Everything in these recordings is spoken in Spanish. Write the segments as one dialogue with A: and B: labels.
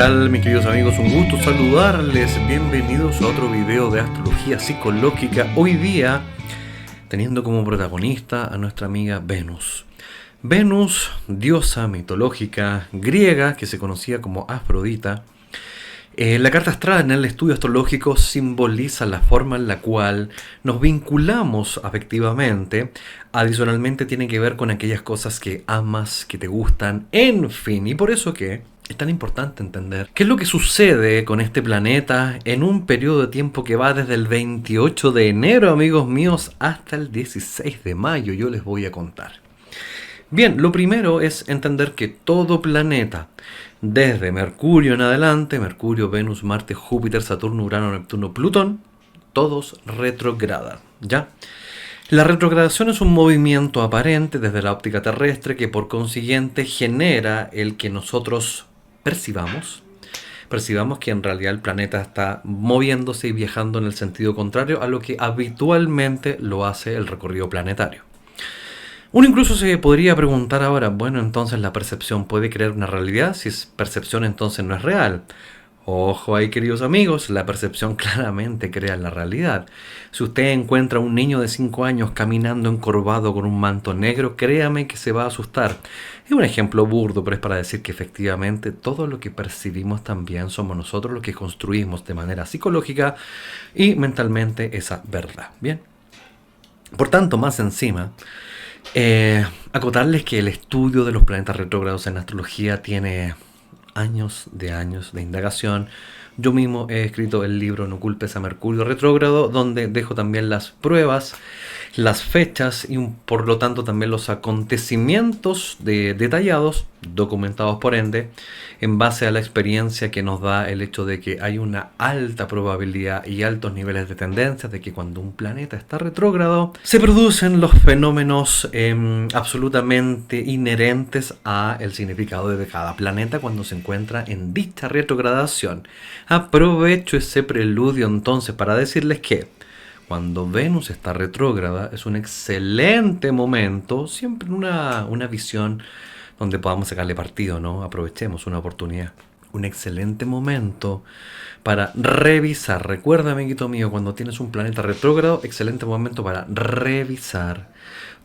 A: tal, mis queridos amigos? Un gusto saludarles. Bienvenidos a otro video de astrología psicológica. Hoy día, teniendo como protagonista a nuestra amiga Venus. Venus, diosa mitológica griega que se conocía como Afrodita. La carta astral en el estudio astrológico simboliza la forma en la cual nos vinculamos afectivamente. Adicionalmente tiene que ver con aquellas cosas que amas, que te gustan, en fin. Y por eso que es tan importante entender qué es lo que sucede con este planeta en un periodo de tiempo que va desde el 28 de enero, amigos míos, hasta el 16 de mayo. Yo les voy a contar. Bien, lo primero es entender que todo planeta, desde Mercurio en adelante, Mercurio, Venus, Marte, Júpiter, Saturno, Urano, Neptuno, Plutón, todos retrogradan, ¿ya? La retrogradación es un movimiento aparente desde la óptica terrestre que por consiguiente genera el que nosotros percibamos que en realidad el planeta está moviéndose y viajando en el sentido contrario a lo que habitualmente lo hace el recorrido planetario. Uno incluso se podría preguntar ahora, bueno, entonces la percepción puede crear una realidad, si es percepción entonces no es real. Ojo ahí, queridos amigos, la percepción claramente crea la realidad. Si usted encuentra a un niño de 5 años caminando encorvado con un manto negro, créame que se va a asustar. Es un ejemplo burdo, pero es para decir que efectivamente todo lo que percibimos también somos nosotros los que construimos de manera psicológica y mentalmente esa verdad. Bien. Por tanto, más encima, acotarles que el estudio de los planetas retrógrados en astrología tiene años de indagación. Yo mismo he escrito el libro No culpes a Mercurio retrógrado, donde dejo también las pruebas, las fechas y por lo tanto también los acontecimientos detallados, documentados por ende, en base a la experiencia que nos da el hecho de que hay una alta probabilidad y altos niveles de tendencia de que cuando un planeta está retrógrado se producen los fenómenos absolutamente inherentes a el significado de cada planeta cuando se encuentra en dicha retrogradación. Aprovecho ese preludio entonces para decirles que cuando Venus está retrógrada es un excelente momento, siempre en una visión donde podamos sacarle partido, ¿no? Aprovechemos una oportunidad. Un excelente momento para revisar. Recuerda, amiguito mío, cuando tienes un planeta retrógrado, excelente momento para revisar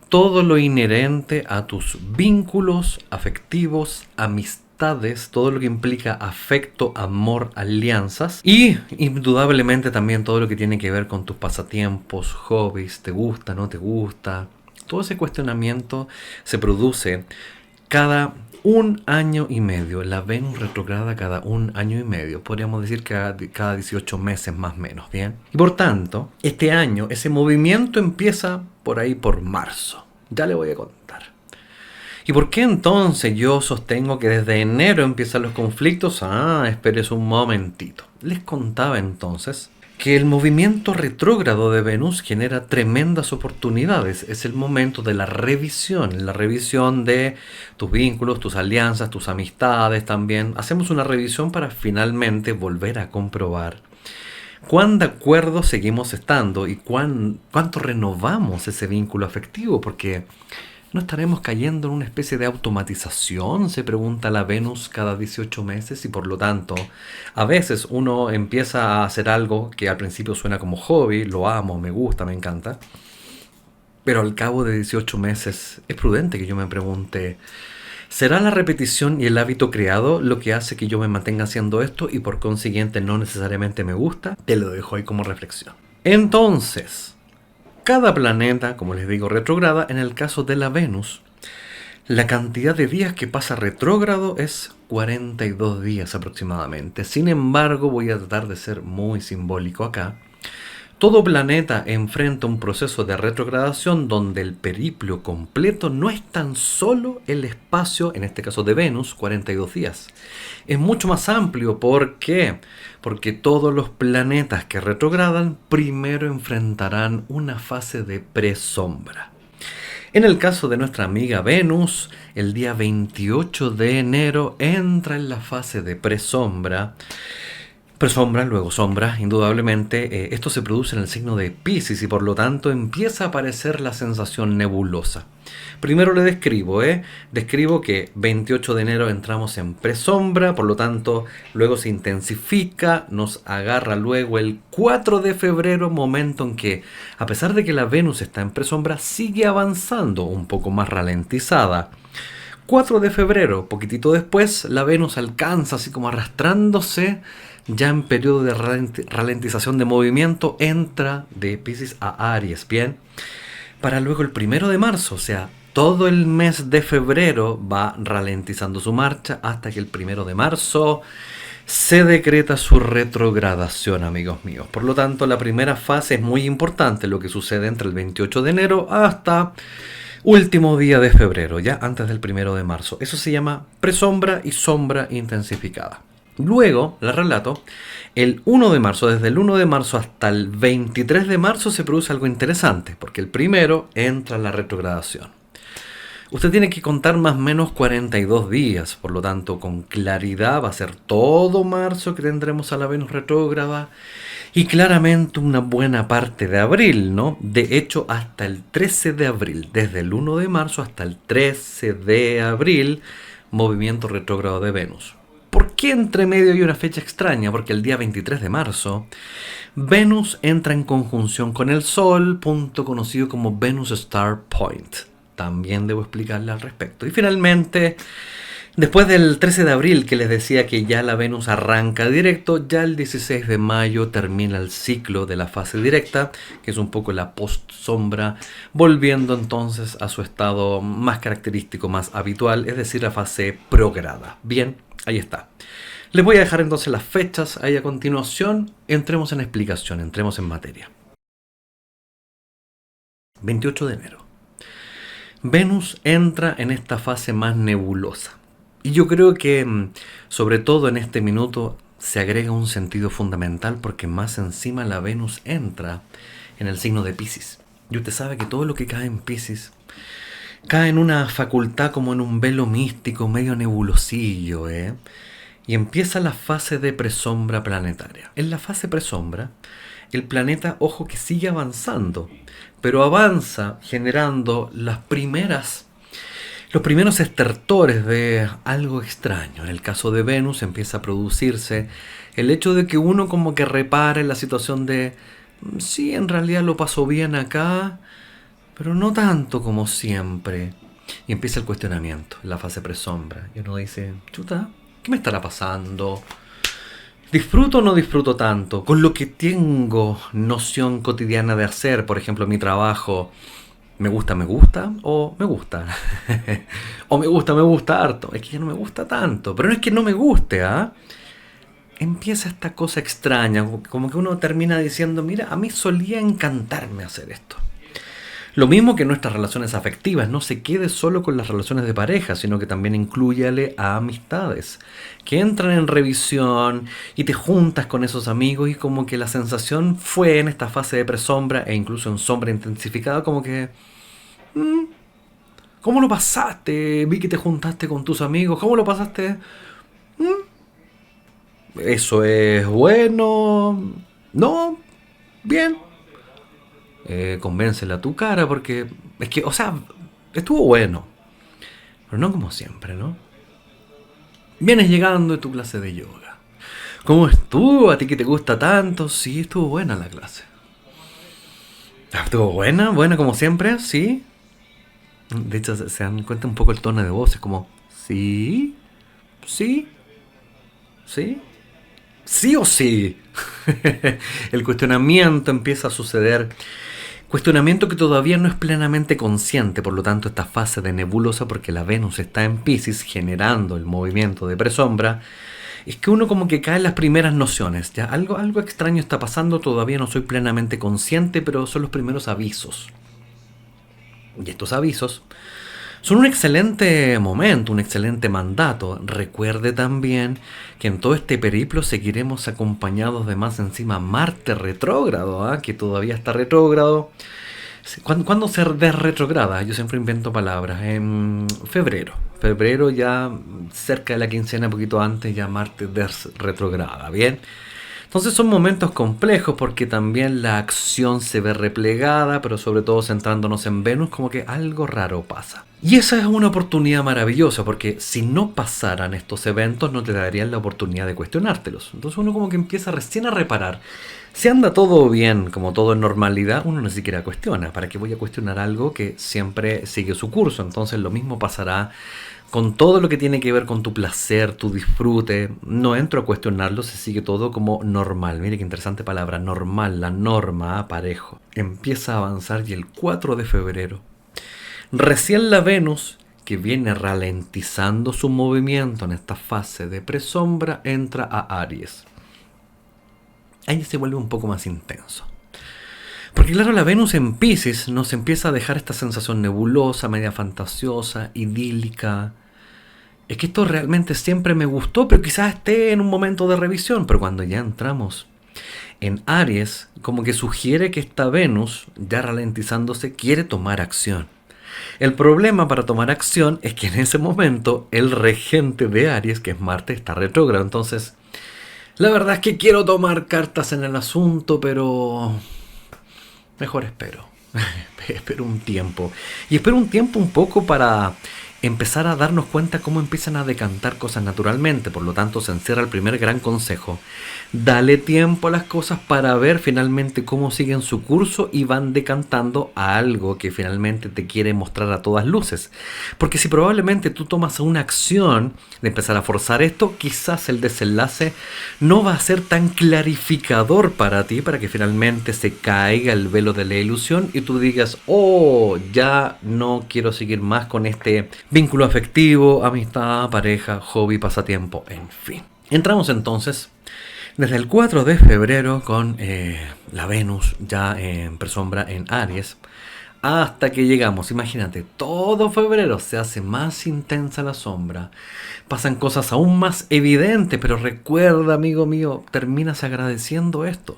A: todo lo inherente a tus vínculos afectivos, amistades, todo lo que implica afecto, amor, alianzas y indudablemente también todo lo que tiene que ver con tus pasatiempos, hobbies, te gusta, no te gusta. Todo ese cuestionamiento se produce cada un año y medio. La Venus retrograda cada un año y medio. Podríamos decir que cada 18 meses más o menos, ¿bien? Y por tanto, este año ese movimiento empieza por ahí por marzo. Ya le voy a contar. ¿Y por qué entonces yo sostengo que desde enero empiezan los conflictos? Espérese un momentito. Les contaba entonces que el movimiento retrógrado de Venus genera tremendas oportunidades. Es el momento de la revisión de tus vínculos, tus alianzas, tus amistades también. Hacemos una revisión para finalmente volver a comprobar cuán de acuerdo seguimos estando y cuánto renovamos ese vínculo afectivo, porque ¿no estaremos cayendo en una especie de automatización? Se pregunta la Venus cada 18 meses y por lo tanto a veces uno empieza a hacer algo que al principio suena como hobby, lo amo, me gusta, me encanta, pero al cabo de 18 meses es prudente que yo me pregunte, ¿será la repetición y el hábito creado lo que hace que yo me mantenga haciendo esto y por consiguiente no necesariamente me gusta? Te lo dejo ahí como reflexión. Entonces, cada planeta, como les digo, retrograda. En el caso de la Venus, la cantidad de días que pasa retrógrado es 42 días aproximadamente. Sin embargo, voy a tratar de ser muy simbólico acá. Todo planeta enfrenta un proceso de retrogradación donde el periplo completo no es tan solo el espacio, en este caso de Venus, 42 días. Es mucho más amplio. ¿Por qué? Porque todos los planetas que retrogradan primero enfrentarán una fase de presombra. En el caso de nuestra amiga Venus, el día 28 de enero entra en la fase de presombra. Presombra, luego sombra, indudablemente. Esto se produce en el signo de Piscis y por lo tanto empieza a aparecer la sensación nebulosa. Primero le describo, describo que 28 de enero entramos en presombra, por lo tanto luego se intensifica, nos agarra luego el 4 de febrero, momento en que a pesar de que la Venus está en presombra, sigue avanzando un poco más ralentizada. 4 de febrero, poquitito después, la Venus alcanza así como arrastrándose, ya en periodo de ralentización de movimiento, entra de Piscis a Aries, bien, para luego el 1 de marzo, o sea, todo el mes de febrero va ralentizando su marcha hasta que el 1 de marzo se decreta su retrogradación, amigos míos. Por lo tanto, la primera fase es muy importante, lo que sucede entre el 28 de enero hasta último día de febrero, ya antes del 1 de marzo. Eso se llama presombra y sombra intensificada. Luego, la relato, el 1 de marzo, desde el 1 de marzo hasta el 23 de marzo se produce algo interesante, porque el primero entra en la retrogradación. Usted tiene que contar más o menos 42 días, por lo tanto, con claridad va a ser todo marzo que tendremos a la Venus retrógrada y claramente una buena parte de abril, ¿no? De hecho, hasta el 13 de abril, desde el 1 de marzo hasta el 13 de abril, movimiento retrógrado de Venus. ¿Por qué entre medio hay una fecha extraña? Porque el día 23 de marzo, Venus entra en conjunción con el Sol, punto conocido como Venus Star Point. También debo explicarle al respecto. Y finalmente, después del 13 de abril, que les decía que ya la Venus arranca directo, ya el 16 de mayo termina el ciclo de la fase directa, que es un poco la post-sombra, volviendo entonces a su estado más característico, más habitual, es decir, la fase prograda. Bien, ahí está. Les voy a dejar entonces las fechas ahí a continuación. Entremos en explicación, entremos en materia. 28 de enero. Venus entra en esta fase más nebulosa. Y yo creo que, sobre todo en este minuto, se agrega un sentido fundamental porque más encima la Venus entra en el signo de Piscis. Y usted sabe que todo lo que cae en Piscis cae en una facultad como en un velo místico, medio nebulosillo, Y empieza la fase de presombra planetaria. En la fase presombra, el planeta, ojo que sigue avanzando, pero avanza generando los primeros estertores de algo extraño. En el caso de Venus empieza a producirse el hecho de que uno como que repara en la situación de sí, en realidad lo pasó bien acá, pero no tanto como siempre. Y empieza el cuestionamiento en la fase presombra. Y uno dice, chuta, ¿qué me estará pasando? ¿Disfruto o no disfruto tanto? Con lo que tengo noción cotidiana de hacer, por ejemplo, mi trabajo, ¿me gusta o me gusta? O me gusta harto. Es que ya no me gusta tanto. Pero no es que no me guste, ¿ah? Empieza esta cosa extraña, como que uno termina diciendo, mira, a mí solía encantarme hacer esto. Lo mismo que nuestras relaciones afectivas, no se quede solo con las relaciones de pareja, sino que también inclúyale a amistades, que entran en revisión y te juntas con esos amigos y como que la sensación fue en esta fase de presombra e incluso en sombra intensificada, como que... ¿Cómo lo pasaste? Vi que te juntaste con tus amigos, ¿cómo lo pasaste? ¿Eso es bueno? No, bien. Convéncela a tu cara porque es que, o sea, estuvo bueno, pero no como siempre, ¿no? Vienes llegando de tu clase de yoga. ¿Cómo estuvo? ¿A ti que te gusta tanto? Sí, estuvo buena la clase. ¿Estuvo buena? ¿Buena como siempre? Sí. De hecho, se dan cuenta un poco el tono de voz, es como, sí, sí, sí, sí o sí. El cuestionamiento empieza a suceder. Cuestionamiento que todavía no es plenamente consciente, por lo tanto esta fase de nebulosa, porque la Venus está en Piscis generando el movimiento de presombra, es que uno como que cae en las primeras nociones, ¿ya? Algo extraño está pasando, todavía no soy plenamente consciente, pero son los primeros avisos. Y estos avisos son un excelente momento, un excelente mandato. Recuerde también que en todo este periplo seguiremos acompañados de más encima Marte retrógrado, que todavía está retrógrado. ¿Cuándo se desretrograda? Yo siempre invento palabras. En febrero. Febrero ya cerca de la quincena, un poquito antes, ya Marte desretrograda. Bien. Entonces son momentos complejos porque también la acción se ve replegada, pero sobre todo centrándonos en Venus, como que algo raro pasa. Y esa es una oportunidad maravillosa porque si no pasaran estos eventos no te darían la oportunidad de cuestionártelos. Entonces uno como que empieza recién a reparar. Si anda todo bien, como todo en normalidad, uno ni siquiera cuestiona. ¿Para qué voy a cuestionar algo que siempre sigue su curso? Entonces lo mismo pasará con todo lo que tiene que ver con tu placer, tu disfrute. No entro a cuestionarlo, se sigue todo como normal. Mire qué interesante palabra, normal, la norma, parejo. Empieza a avanzar y el 4 de febrero, recién la Venus, que viene ralentizando su movimiento en esta fase de presombra, entra a Aries. Ahí se vuelve un poco más intenso. Porque claro, la Venus en Piscis nos empieza a dejar esta sensación nebulosa, media fantasiosa, idílica. Es que esto realmente siempre me gustó, pero quizás esté en un momento de revisión. Pero cuando ya entramos en Aries, como que sugiere que esta Venus, ya ralentizándose, quiere tomar acción. El problema para tomar acción es que en ese momento el regente de Aries, que es Marte, está retrógrado. Entonces, la verdad es que quiero tomar cartas en el asunto, pero mejor espero. Espero un tiempo. Y espero un tiempo un poco para empezar a darnos cuenta cómo empiezan a decantar cosas naturalmente. Por lo tanto, se encierra el primer gran consejo. Dale tiempo a las cosas para ver finalmente cómo siguen su curso y van decantando a algo que finalmente te quiere mostrar a todas luces. Porque si probablemente tú tomas una acción de empezar a forzar esto, quizás el desenlace no va a ser tan clarificador para ti, para que finalmente se caiga el velo de la ilusión y tú digas, oh, ya no quiero seguir más con este vínculo afectivo, amistad, pareja, hobby, pasatiempo, en fin. Entramos entonces desde el 4 de febrero con la Venus ya en presombra en Aries, hasta que llegamos, imagínate, todo febrero se hace más intensa la sombra, pasan cosas aún más evidentes, pero recuerda, amigo mío, terminas agradeciendo esto.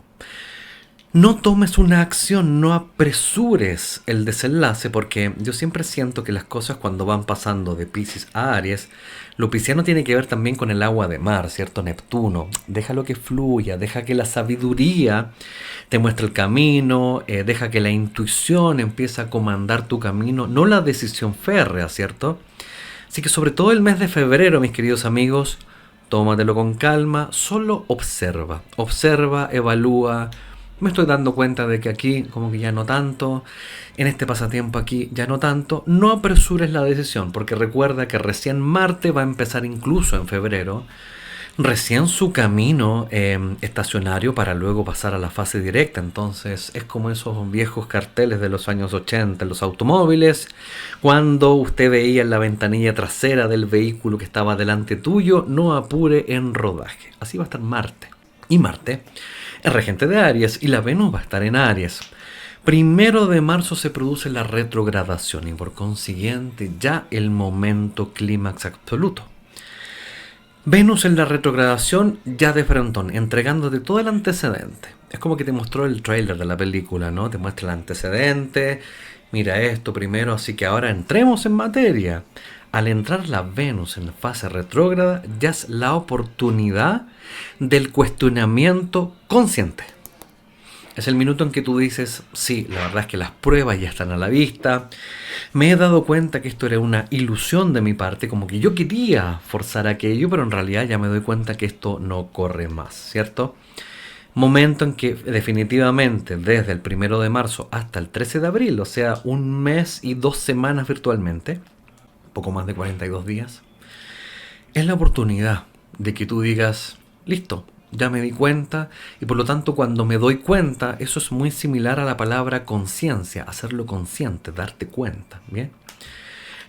A: No tomes una acción, no apresures el desenlace, porque yo siempre siento que las cosas cuando van pasando de Piscis a Aries, lo pisciano tiene que ver también con el agua de mar, ¿cierto? Neptuno. Déjalo que fluya, deja que la sabiduría te muestre el camino, deja que la intuición empiece a comandar tu camino, no la decisión férrea, ¿cierto? Así que sobre todo el mes de febrero, mis queridos amigos, tómatelo con calma, solo observa, evalúa. Me estoy dando cuenta de que aquí como que ya no tanto, en este pasatiempo aquí ya no tanto. No apresures la decisión, porque recuerda que recién Marte va a empezar incluso en febrero, recién su camino estacionario para luego pasar a la fase directa. Entonces es como esos viejos carteles de los años 80 en los automóviles, cuando usted veía en la ventanilla trasera del vehículo que estaba delante tuyo, no apure en rodaje. Así va a estar Marte. Y Marte es regente de Aries y la Venus va a estar en Aries. 1 de marzo se produce la retrogradación y por consiguiente ya el momento clímax absoluto. Venus en la retrogradación ya de frontón, entregándote todo el antecedente. Es como que te mostró el tráiler de la película, ¿no? Te muestra el antecedente, mira esto primero, así que ahora entremos en materia. Al entrar la Venus en la fase retrógrada, ya es la oportunidad del cuestionamiento consciente. Es el minuto en que tú dices, sí, la verdad es que las pruebas ya están a la vista. Me he dado cuenta que esto era una ilusión de mi parte, como que yo quería forzar aquello, pero en realidad ya me doy cuenta que esto no corre más, ¿cierto? Momento en que definitivamente desde el 1 de marzo hasta el 13 de abril, o sea, 1 mes y 2 semanas virtualmente, poco más de 42 días, es la oportunidad de que tú digas, listo, ya me di cuenta, y por lo tanto cuando me doy cuenta, eso es muy similar a la palabra conciencia, hacerlo consciente, darte cuenta, ¿bien?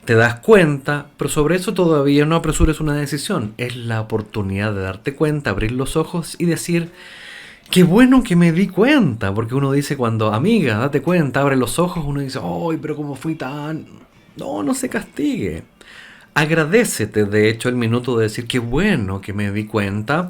A: Te das cuenta, pero sobre eso todavía no apresures una decisión, es la oportunidad de darte cuenta, abrir los ojos y decir, qué bueno que me di cuenta, porque uno dice cuando, amiga, date cuenta, abre los ojos, uno dice, ¡ay, pero cómo fui tan...! No se castigue. Agradécete, de hecho, el minuto de decir, qué bueno que me di cuenta.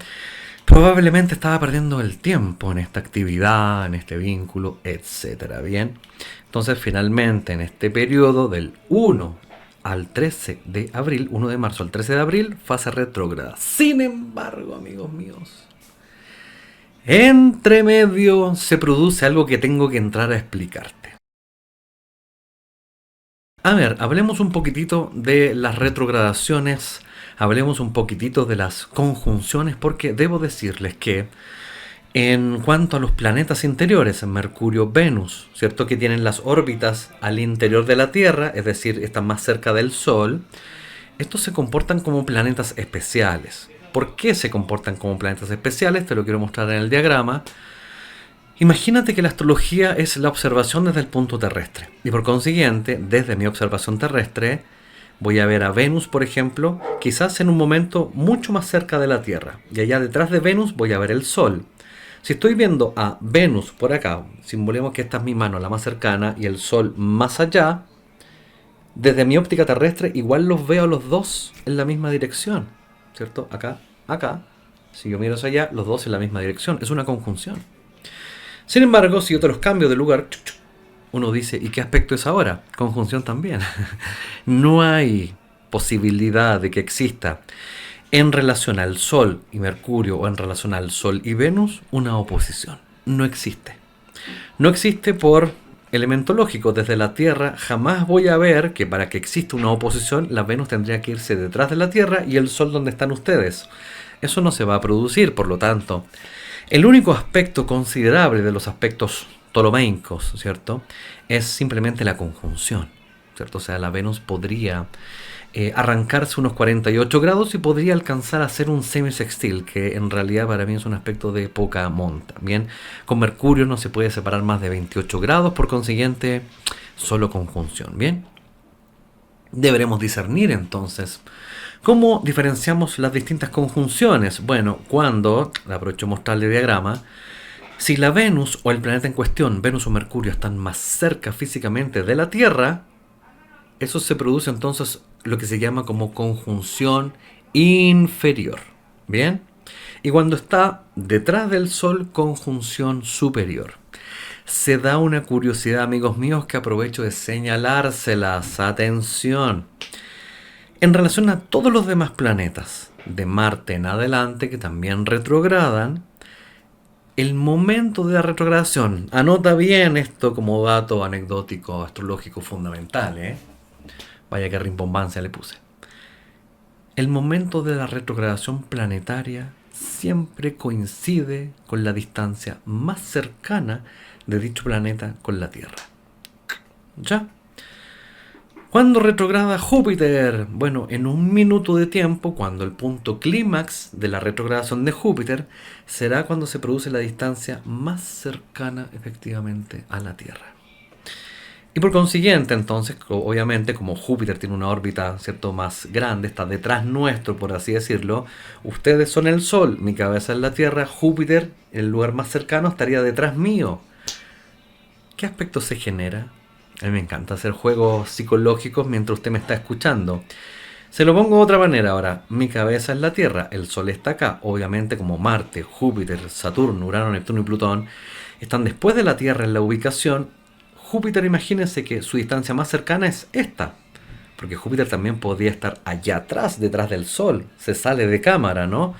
A: Probablemente estaba perdiendo el tiempo en esta actividad, en este vínculo, etcétera, ¿bien? Entonces, finalmente, en este periodo del 1 al 13 de abril, 1 de marzo al 13 de abril, fase retrógrada. Sin embargo, amigos míos, Entre medio se produce algo que tengo que entrar a explicarte. A ver, hablemos un poquitito de las retrogradaciones, hablemos un poquitito de las conjunciones, porque debo decirles que en cuanto a los planetas interiores, Mercurio, Venus, ¿cierto? Que tienen las órbitas al interior de la Tierra, es decir, están más cerca del Sol, estos se comportan como planetas especiales. ¿Por qué se comportan como planetas especiales? Te lo quiero mostrar en el diagrama. Imagínate que la astrología es la observación desde el punto terrestre. Y por consiguiente, desde mi observación terrestre, voy a ver a Venus, por ejemplo, quizás en un momento mucho más cerca de la Tierra. Y allá detrás de Venus voy a ver el Sol. Si estoy viendo a Venus por acá, simbolemos que esta es mi mano, la más cercana, y el Sol más allá, desde mi óptica terrestre igual los veo a los dos en la misma dirección, ¿cierto? Acá, acá. Si yo miro hacia allá, los dos en la misma dirección. Es una conjunción. Sin embargo, si yo te los cambio de lugar, uno dice, ¿y qué aspecto es ahora? Conjunción también. No hay posibilidad de que exista en relación al Sol y Mercurio o en relación al Sol y Venus una oposición. No existe. No existe por elemento lógico. Desde la Tierra jamás voy a ver que para que exista una oposición, la Venus tendría que irse detrás de la Tierra y el Sol donde están ustedes. Eso no se va a producir, por lo tanto. El único aspecto considerable de los aspectos ptolomeicos, ¿cierto? Es simplemente la conjunción, ¿cierto? O sea, la Venus podría arrancarse unos 48 grados y podría alcanzar a ser un semisextil, que en realidad para mí es un aspecto de poca monta. Bien, con Mercurio no se puede separar más de 28 grados, por consiguiente, solo conjunción. Bien, deberemos discernir entonces cómo diferenciamos las distintas conjunciones. Bueno, cuando, aprovecho de mostrarle el diagrama, si la Venus o el planeta en cuestión, Venus o Mercurio, están más cerca físicamente de la Tierra, eso se produce entonces lo que se llama como conjunción inferior. ¿Bien? Y cuando está detrás del Sol, conjunción superior. Se da una curiosidad, amigos míos, que aprovecho de señalárselas. Atención. En relación a todos los demás planetas, de Marte en adelante, que también retrogradan, el momento de la retrogradación, anota bien esto como dato anecdótico, astrológico fundamental, Vaya que rimbombancia le puse. El momento de la retrogradación planetaria siempre coincide con la distancia más cercana de dicho planeta con la Tierra. ¿Ya? ¿Cuándo retrograda Júpiter? Bueno, en un minuto de tiempo, cuando el punto clímax de la retrogradación de Júpiter será cuando se produce la distancia más cercana efectivamente a la Tierra. Y por consiguiente, entonces, obviamente, como Júpiter tiene una órbita, ¿cierto?, más grande, está detrás nuestro, por así decirlo, ustedes son el Sol, mi cabeza es la Tierra, Júpiter, el lugar más cercano, estaría detrás mío. ¿Qué aspecto se genera? A mí me encanta hacer juegos psicológicos mientras usted me está escuchando. Se lo pongo de otra manera ahora. Mi cabeza es la Tierra, el Sol está acá. Obviamente como Marte, Júpiter, Saturno, Urano, Neptuno y Plutón están después de la Tierra en la ubicación. Júpiter, imagínense que su distancia más cercana es esta. Porque Júpiter también podría estar allá atrás, detrás del Sol. Se sale de cámara, ¿no?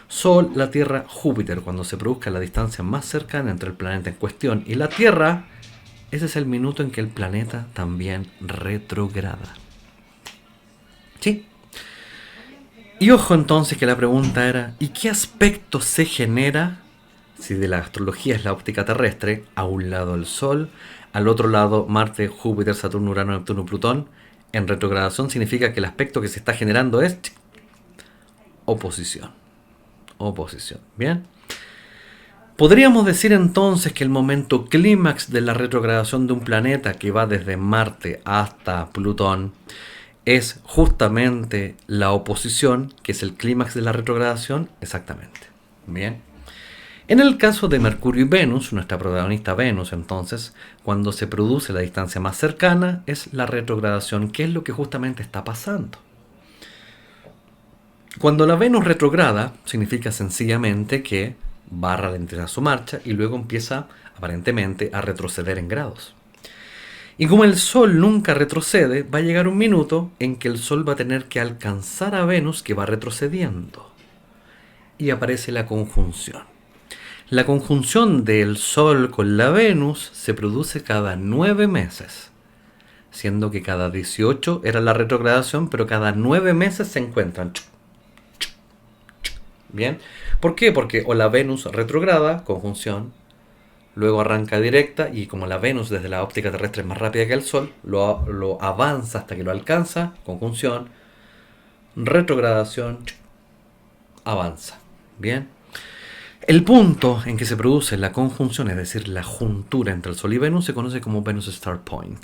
A: Sol, la Tierra, Júpiter. Cuando se produzca la distancia más cercana entre el planeta en cuestión y la Tierra, ese es el minuto en que el planeta también retrograda. ¿Sí? Y ojo entonces que la pregunta era, ¿y qué aspecto se genera si de la astrología es la óptica terrestre? A un lado el Sol, al otro lado Marte, Júpiter, Saturno, Urano, Neptuno, Plutón. En retrogradación significa que el aspecto que se está generando es oposición. Oposición. ¿Bien? Podríamos decir entonces que el momento clímax de la retrogradación de un planeta que va desde Marte hasta Plutón es justamente la oposición, que es el clímax de la retrogradación. Exactamente. Bien. En el caso de Mercurio y Venus, nuestra protagonista Venus, entonces, cuando se produce la distancia más cercana, es la retrogradación, que es lo que justamente está pasando. Cuando la Venus retrograda, significa sencillamente que va a ralentizar su marcha y luego empieza, aparentemente, a retroceder en grados. Y como el Sol nunca retrocede, va a llegar un minuto en que el Sol va a tener que alcanzar a Venus, que va retrocediendo. Y aparece la conjunción. La conjunción del Sol con la Venus se produce cada 9 meses, siendo que cada 18 era la retrogradación, pero cada 9 meses se encuentran. Bien, ¿por qué? Porque o la Venus retrograda, conjunción, luego arranca directa y como la Venus desde la óptica terrestre es más rápida que el Sol, lo avanza hasta que lo alcanza, conjunción, retrogradación, avanza. Bien. El punto en que se produce la conjunción, es decir, la juntura entre el Sol y Venus, se conoce como Venus Star Point.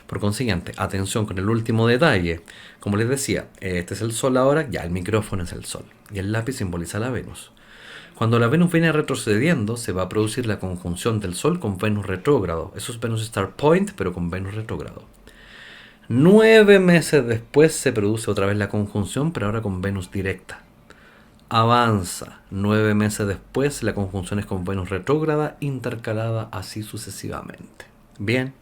A: Por consiguiente, atención con el último detalle. Como les decía, este es el Sol ahora, ya el micrófono es el Sol. Y el lápiz simboliza la Venus. Cuando la Venus viene retrocediendo, se va a producir la conjunción del Sol con Venus retrógrado. Eso es Venus Star Point, pero con Venus retrógrado. 9 meses después se produce otra vez la conjunción, pero ahora con Venus directa. Avanza. 9 meses después la conjunción es con Venus retrógrada, intercalada así sucesivamente. Bien.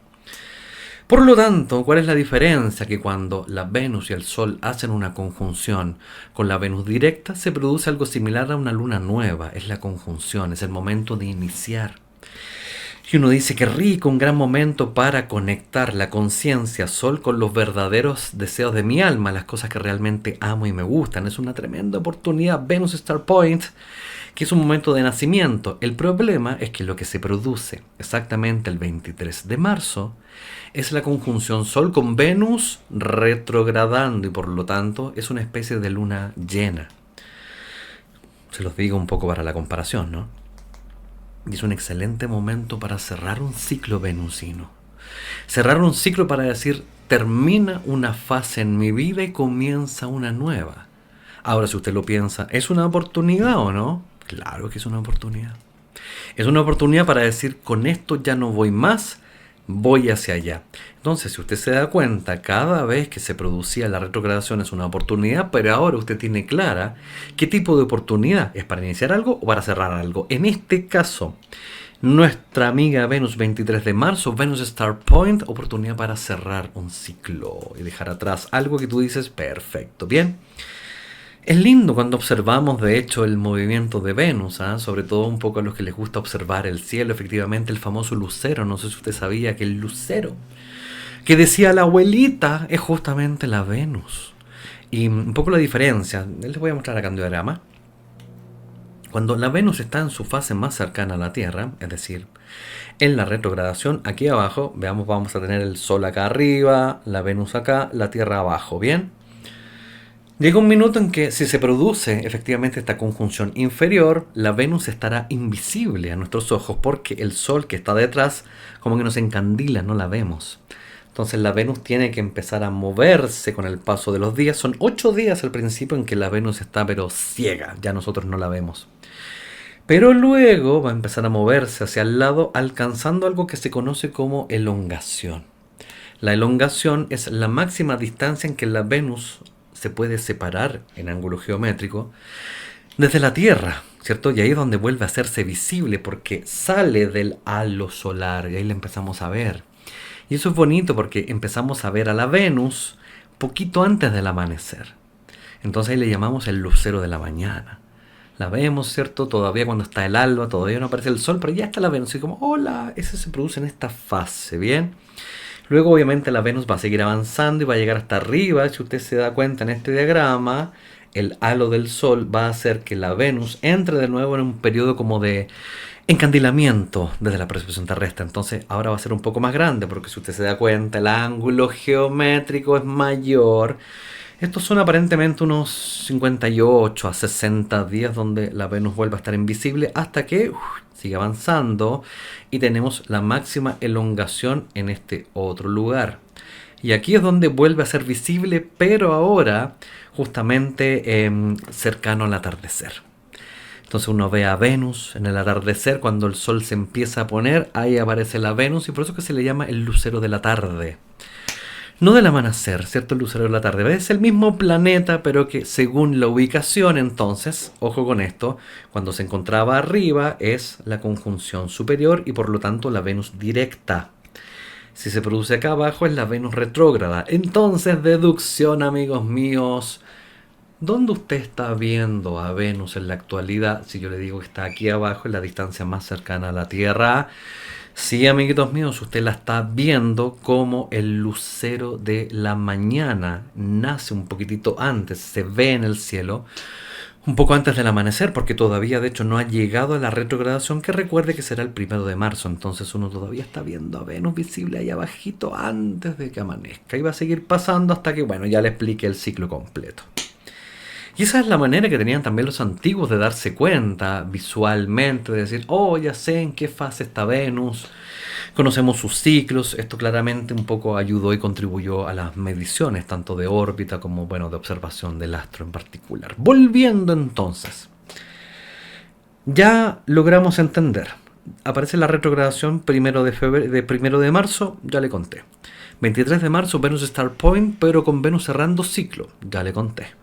A: Por lo tanto, ¿cuál es la diferencia? Que cuando la Venus y el Sol hacen una conjunción con la Venus directa, se produce algo similar a una luna nueva. Es la conjunción, es el momento de iniciar. Y uno dice que rico, un gran momento para conectar la conciencia Sol con los verdaderos deseos de mi alma, las cosas que realmente amo y me gustan. Es una tremenda oportunidad, Venus Star Point, que es un momento de nacimiento. El problema es que lo que se produce exactamente el 23 de marzo es la conjunción Sol con Venus retrogradando y por lo tanto es una especie de luna llena. Se los digo un poco para la comparación, ¿no? Y es un excelente momento para cerrar un ciclo venusino. Cerrar un ciclo para decir, termina una fase en mi vida y comienza una nueva. Ahora, si usted lo piensa, ¿es una oportunidad o no? Claro que es una oportunidad. Es una oportunidad para decir, con esto ya no voy más, voy hacia allá. Entonces, si usted se da cuenta, cada vez que se producía la retrogradación es una oportunidad, pero ahora usted tiene clara qué tipo de oportunidad es para iniciar algo o para cerrar algo. En este caso, nuestra amiga Venus 23 de marzo, Venus Star Point, oportunidad para cerrar un ciclo y dejar atrás algo que tú dices, perfecto, bien. Es lindo cuando observamos, de hecho, el movimiento de Venus, ¿eh? Sobre todo un poco a los que les gusta observar el cielo, efectivamente el famoso lucero. No sé si usted sabía que el lucero que decía la abuelita es justamente la Venus. Y un poco la diferencia, les voy a mostrar acá en diagrama. Cuando la Venus está en su fase más cercana a la Tierra, es decir, en la retrogradación, aquí abajo, veamos, vamos a tener el Sol acá arriba, la Venus acá, la Tierra abajo, ¿bien? Llega un minuto en que si se produce efectivamente esta conjunción inferior, la Venus estará invisible a nuestros ojos porque el Sol que está detrás como que nos encandila, no la vemos. Entonces la Venus tiene que empezar a moverse con el paso de los días. Son 8 días al principio en que la Venus está pero ciega, ya nosotros no la vemos. Pero luego va a empezar a moverse hacia el lado alcanzando algo que se conoce como elongación. La elongación es la máxima distancia en que la Venus se puede separar en ángulo geométrico desde la Tierra, ¿cierto? Y ahí es donde vuelve a hacerse visible porque sale del halo solar y ahí la empezamos a ver. Y eso es bonito porque empezamos a ver a la Venus poquito antes del amanecer. Entonces ahí le llamamos el lucero de la mañana. La vemos, ¿cierto? Todavía cuando está el alba, todavía no aparece el sol, pero ya está la Venus. Y como, hola, eso se produce en esta fase, ¿bien? Luego obviamente la Venus va a seguir avanzando y va a llegar hasta arriba. Si usted se da cuenta en este diagrama, el halo del Sol va a hacer que la Venus entre de nuevo en un periodo como de encandilamiento desde la percepción terrestre. Entonces ahora va a ser un poco más grande porque si usted se da cuenta el ángulo geométrico es mayor. Estos son aparentemente unos 58 a 60 días donde la Venus vuelve a estar invisible hasta que sigue avanzando y tenemos la máxima elongación en este otro lugar. Y aquí es donde vuelve a ser visible, pero ahora justamente cercano al atardecer. Entonces uno ve a Venus en el atardecer, cuando el sol se empieza a poner, ahí aparece la Venus y por eso que se le llama el lucero de la tarde. No del amanecer, ¿cierto? El lucero de la tarde. Es el mismo planeta, pero que según la ubicación, entonces, ojo con esto, cuando se encontraba arriba es la conjunción superior y por lo tanto la Venus directa. Si se produce acá abajo es la Venus retrógrada. Entonces, deducción, amigos míos, ¿Dónde usted está viendo a Venus en la actualidad? Si yo le digo que está aquí abajo, en la distancia más cercana a la Tierra. Sí, amiguitos míos, usted la está viendo como el lucero de la mañana. Nace un poquitito antes, se ve en el cielo un poco antes del amanecer, porque todavía de hecho no ha llegado a la retrogradación, que recuerde que será el 1 de marzo. Entonces uno todavía está viendo a Venus visible ahí abajito antes de que amanezca. Y va a seguir pasando hasta que, bueno, ya le explique el ciclo completo. Y esa es la manera que tenían también los antiguos de darse cuenta visualmente, de decir, oh, ya sé en qué fase está Venus, conocemos sus ciclos. Esto claramente un poco ayudó y contribuyó a las mediciones, tanto de órbita como, bueno, de observación del astro en particular. Volviendo entonces, ya logramos entender. Aparece la retrogradación 1 de marzo, ya le conté. 23 de marzo, Venus Star Point, pero con Venus cerrando ciclo, ya le conté.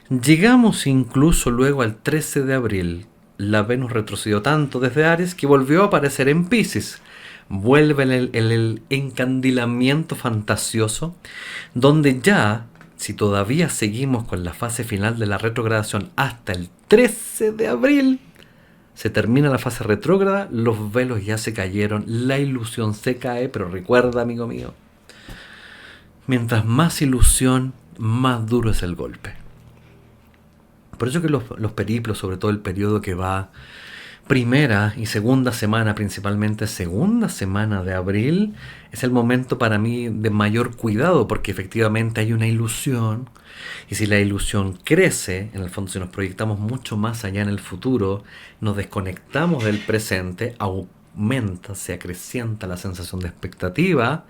A: Llegamos incluso luego al 13 de abril. La Venus retrocedió tanto desde Aries que volvió a aparecer en Piscis. Vuelve el encandilamiento fantasioso, donde ya, si todavía seguimos con la fase final de la retrogradación hasta el 13 de abril, se termina la fase retrógrada, los velos ya se cayeron, la ilusión se cae, pero recuerda, amigo mío, mientras más ilusión, más duro es el golpe. Por eso que los periplos, sobre todo el periodo que va primera y segunda semana, principalmente segunda semana de abril, es el momento para mí de mayor cuidado, porque efectivamente hay una ilusión, y si la ilusión crece, en el fondo si nos proyectamos mucho más allá en el futuro, nos desconectamos del presente, aumenta, se acrecienta la sensación de expectativa,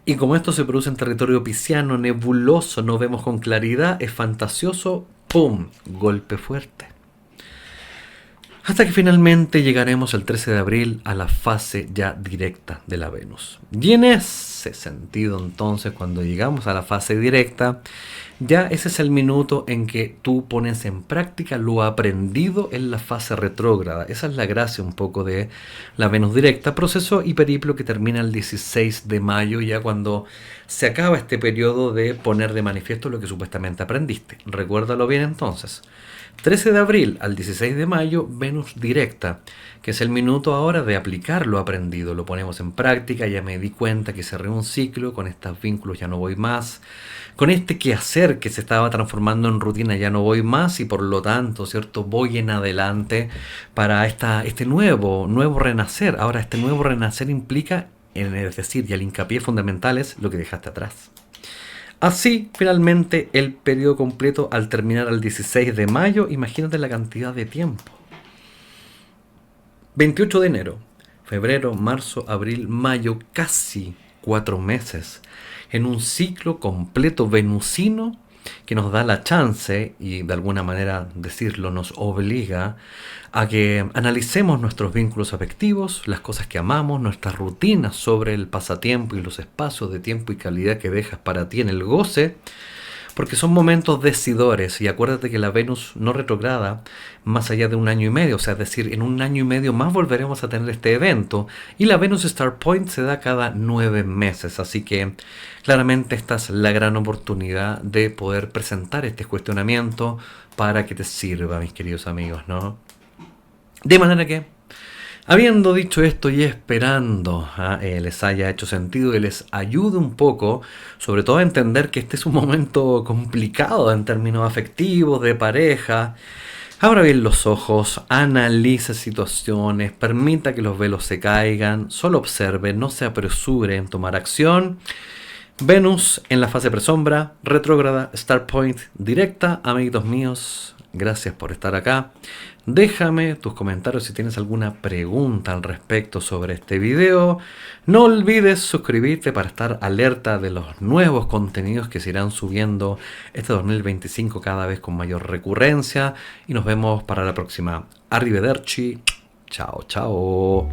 A: y como esto se produce en territorio pisciano, nebuloso, no vemos con claridad, es fantasioso, ¡pum!, golpe fuerte. Hasta que finalmente llegaremos el 13 de abril a la fase ya directa de la Venus. Y en ese sentido, entonces, cuando llegamos a la fase directa, ya ese es el minuto en que tú pones en práctica lo aprendido en la fase retrógrada. Esa es la gracia un poco de la Venus directa, proceso y periplo que termina el 16 de mayo, ya cuando se acaba este periodo de poner de manifiesto lo que supuestamente aprendiste. Recuérdalo bien entonces. 13 de abril al 16 de mayo, Venus directa, que es el minuto ahora de aplicar lo aprendido. Lo ponemos en práctica, ya me di cuenta que cerré un ciclo, con estos vínculos ya no voy más, con este quehacer que se estaba transformando en rutina ya no voy más, y por lo tanto, ¿cierto?, voy en adelante para este nuevo renacer. Ahora, este nuevo renacer implica, es decir, y el hincapié fundamental es lo que dejaste atrás. Así, finalmente, el periodo completo al terminar el 16 de mayo, imagínate la cantidad de tiempo. 28 de enero, febrero, marzo, abril, mayo, casi 4 meses, en un ciclo completo venusino que nos da la chance, y de alguna manera decirlo nos obliga a que analicemos nuestros vínculos afectivos, las cosas que amamos, nuestras rutinas sobre el pasatiempo y los espacios de tiempo y calidad que dejas para ti en el goce, porque son momentos decidores. Y acuérdate que la Venus no retrograda más allá de 1 año y medio, o sea, es decir, en 1 año y medio más volveremos a tener este evento, y la Venus Star Point se da cada 9 meses, así que claramente esta es la gran oportunidad de poder presentar este cuestionamiento para que te sirva, mis queridos amigos, ¿no? De manera que, habiendo dicho esto y esperando les haya hecho sentido y les ayude un poco, sobre todo a entender que este es un momento complicado en términos afectivos, de pareja, abra bien los ojos, analice situaciones, permita que los velos se caigan, solo observe, no se apresure en tomar acción. Venus en la fase presombra, retrógrada, Star Point directa, amiguitos míos, gracias por estar acá. Déjame tus comentarios si tienes alguna pregunta al respecto sobre este video. No olvides suscribirte para estar alerta de los nuevos contenidos que se irán subiendo este 2025 cada vez con mayor recurrencia. Y nos vemos para la próxima. Arrivederci. Chao, chao.